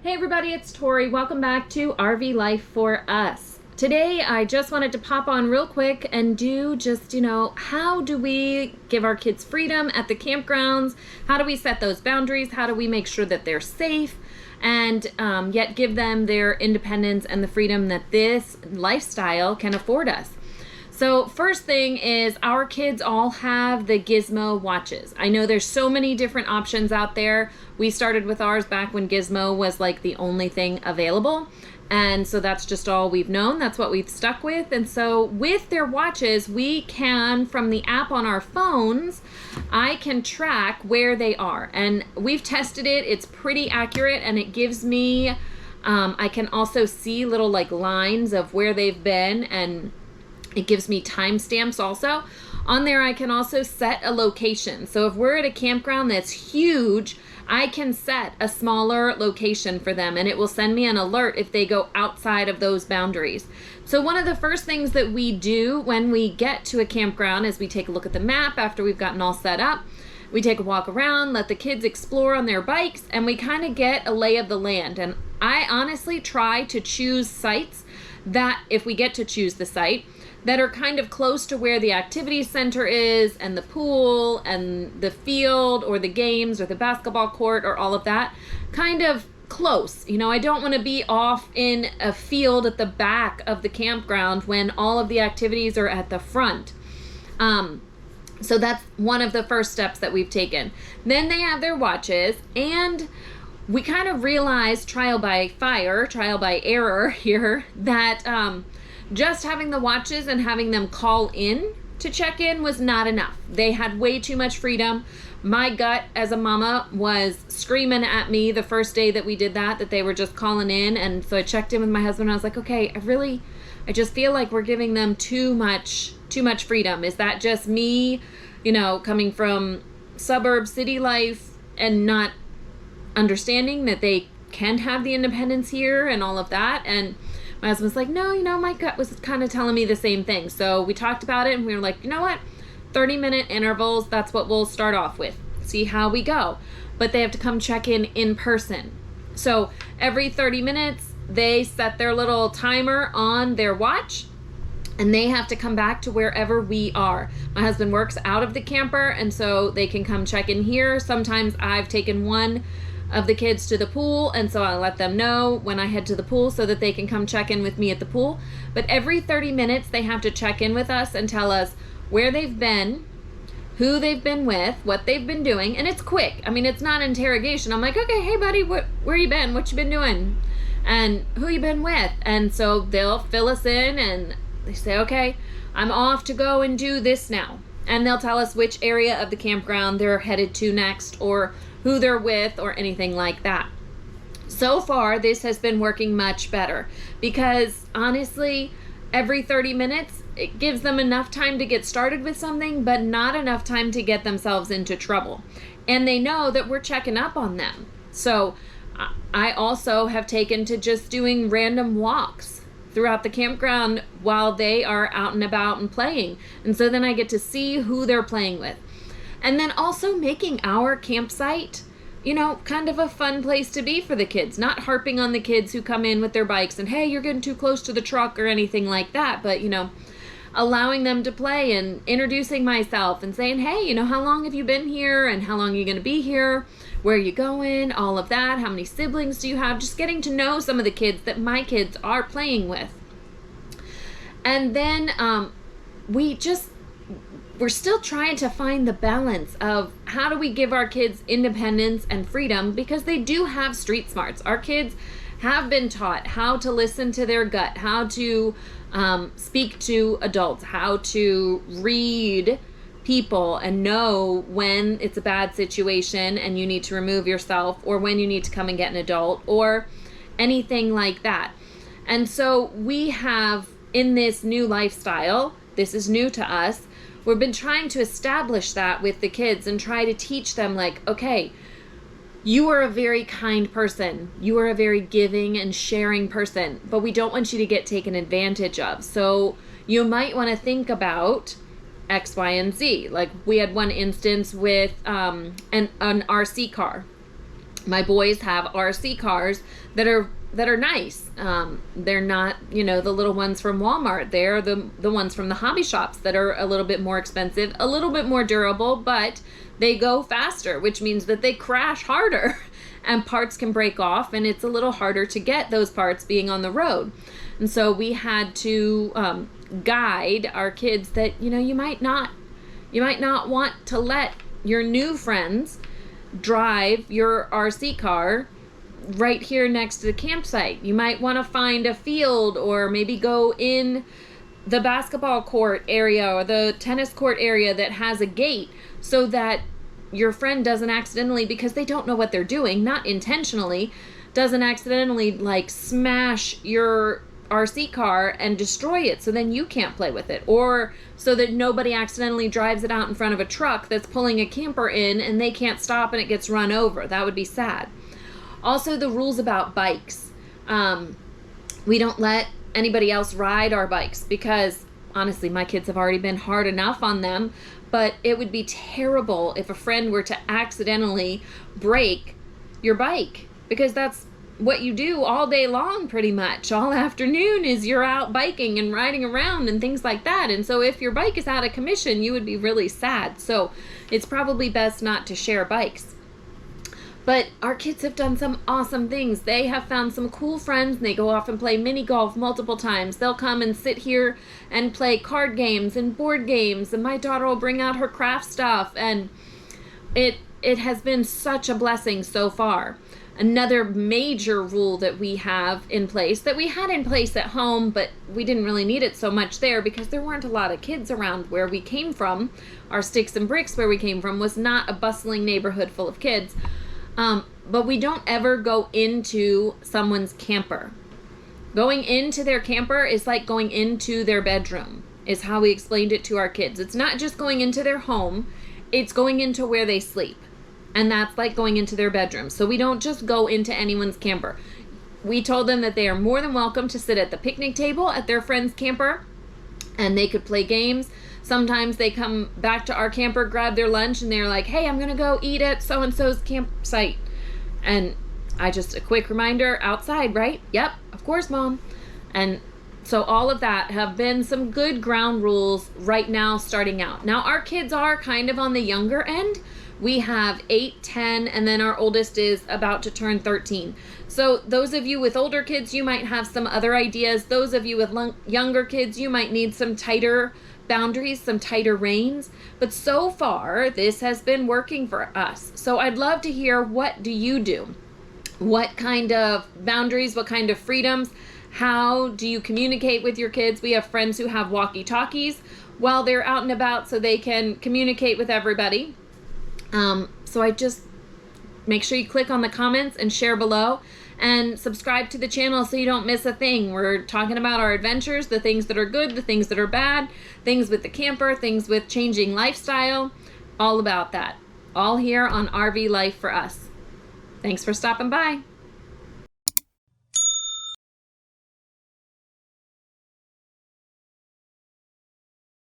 Hey everybody, it's Tori. Welcome back to RV Life for Us. Today I just wanted to pop on real quick and do just, how do we give our kids freedom at the campgrounds? How do we set those boundaries? How do we make sure that they're safe and yet give them their independence and the freedom that this lifestyle can afford us? So first thing is our kids all have the Gizmo watches. I know there's so many different options out there. We started with ours back when Gizmo was like the only thing available. And so that's just all we've known. That's what we've stuck with. And so with their watches, we can, from the app on our phones, I can track where they are. And we've tested it. It's pretty accurate and it gives me, I can also see little like lines of where they've been, and it gives me timestamps also. On there, I can also set a location. So if we're at a campground that's huge, I can set a smaller location for them and it will send me an alert if they go outside of those boundaries. So one of the first things that we do when we get to a campground is we take a look at the map after we've gotten all set up. We take a walk around, let the kids explore on their bikes, and we kind of get a lay of the land. And I honestly try to choose sites that, if we get to choose the site, that are kind of close to where the activity center is and the pool and the field or the games or the basketball court or all of that, kind of close. I don't want to be off in a field at the back of the campground when all of the activities are at the front. So that's one of the first steps that we've taken. Then they have their watches, and we kind of realized trial by fire, trial by error here, that just having the watches and having them call in to check in was not enough. They had way too much freedom. My gut as a mama was screaming at me the first day that we did that they were just calling in. And so I checked in with my husband and I was like, okay, I just feel like we're giving them too much freedom. Is that just me, coming from suburb city life and not understanding that they can have the independence here and all of that? And my husband's like, no, my gut was kind of telling me the same thing. So we talked about it and we were like, you know what? 30-minute intervals, that's what we'll start off with. See how we go. But they have to come check in person. So every 30 minutes, they set their little timer on their watch and they have to come back to wherever we are. My husband works out of the camper, and so they can come check in here. Sometimes I've taken one of the kids to the pool, and so I'll let them know when I head to the pool so that they can come check in with me at the pool. But every 30 minutes they have to check in with us and tell us where they've been, who they've been with, what they've been doing. And it's quick. I mean, it's not interrogation. I'm like, okay, hey buddy, where you been? What you been doing? And who you been with? And so they'll fill us in and they say, okay, I'm off to go and do this now. And they'll tell us which area of the campground they're headed to next, or who they're with, or anything like that. So far, this has been working much better because honestly, every 30 minutes, it gives them enough time to get started with something, but not enough time to get themselves into trouble. And they know that we're checking up on them. So I also have taken to just doing random walks throughout the campground while they are out and about and playing. And so then I get to see who they're playing with. And then also making our campsite, kind of a fun place to be for the kids. Not harping on the kids who come in with their bikes and, hey, you're getting too close to the truck or anything like that. But, allowing them to play and introducing myself and saying, hey, how long have you been here and how long are you going to be here? Where are you going? All of that. How many siblings do you have? Just getting to know some of the kids that my kids are playing with. And then we're still trying to find the balance of how do we give our kids independence and freedom, because they do have street smarts. Our kids have been taught how to listen to their gut, how to speak to adults, how to read people and know when it's a bad situation and you need to remove yourself, or when you need to come and get an adult, or anything like that. And so we have, in this new lifestyle, this is new to us, we've been trying to establish that with the kids and try to teach them, like, okay, you are a very kind person. You are a very giving and sharing person, but we don't want you to get taken advantage of. So you might want to think about X, Y, and Z. Like we had one instance with an RC car. My boys have RC cars that are nice. They're not, the little ones from Walmart. They're the ones from the hobby shops that are a little bit more expensive, a little bit more durable, but they go faster, which means that they crash harder and parts can break off, and it's a little harder to get those parts being on the road. And so we had to guide our kids that, you might not want to let your new friends drive your RC car right here next to the campsite. You might want to find a field, or maybe go in the basketball court area or the tennis court area that has a gate, so that your friend doesn't accidentally, because they don't know what they're doing, not intentionally, doesn't accidentally like smash your RC car and destroy it, so then you can't play with it, or so that nobody accidentally drives it out in front of a truck that's pulling a camper in and they can't stop and it gets run over. That would be sad. Also, the rules about bikes. We don't let anybody else ride our bikes because honestly, my kids have already been hard enough on them, but it would be terrible if a friend were to accidentally break your bike, because that's what you do all day long pretty much. All afternoon is you're out biking and riding around and things like that. And so if your bike is out of commission, you would be really sad. So it's probably best not to share bikes. But our kids have done some awesome things. They have found some cool friends and they go off and play mini golf multiple times. They'll come and sit here and play card games and board games, and my daughter will bring out her craft stuff, and it has been such a blessing so far. Another major rule that we have in place, that we had in place at home, but we didn't really need it so much there because there weren't a lot of kids around where we came from. Our sticks and bricks where we came from was not a bustling neighborhood full of kids. But we don't ever go into someone's camper. Going into their camper is like going into their bedroom, is how we explained it to our kids. It's not just going into their home, it's going into where they sleep. And that's like going into their bedroom. So we don't just go into anyone's camper. We told them that they are more than welcome to sit at the picnic table at their friend's camper, and they could play games. Sometimes they come back to our camper, grab their lunch, and they're like, hey, I'm going to go eat at so-and-so's campsite. And a quick reminder, outside, right? Yep, of course, Mom. And so all of that have been some good ground rules right now starting out. Now, our kids are kind of on the younger end. We have 8, 10, and then our oldest is about to turn 13. So those of you with older kids, you might have some other ideas. Those of you with younger kids, you might need some tighter boundaries, some tighter reins. But so far, this has been working for us. So I'd love to hear, what do you do? What kind of boundaries, what kind of freedoms? How do you communicate with your kids? We have friends who have walkie-talkies while they're out and about so they can communicate with everybody. So I just make sure you click on the comments and share below, and subscribe to the channel so you don't miss a thing. We're talking about our adventures, the things that are good, the things that are bad, things with the camper, things with changing lifestyle, all about that. All here on RV Life for Us. Thanks for stopping by.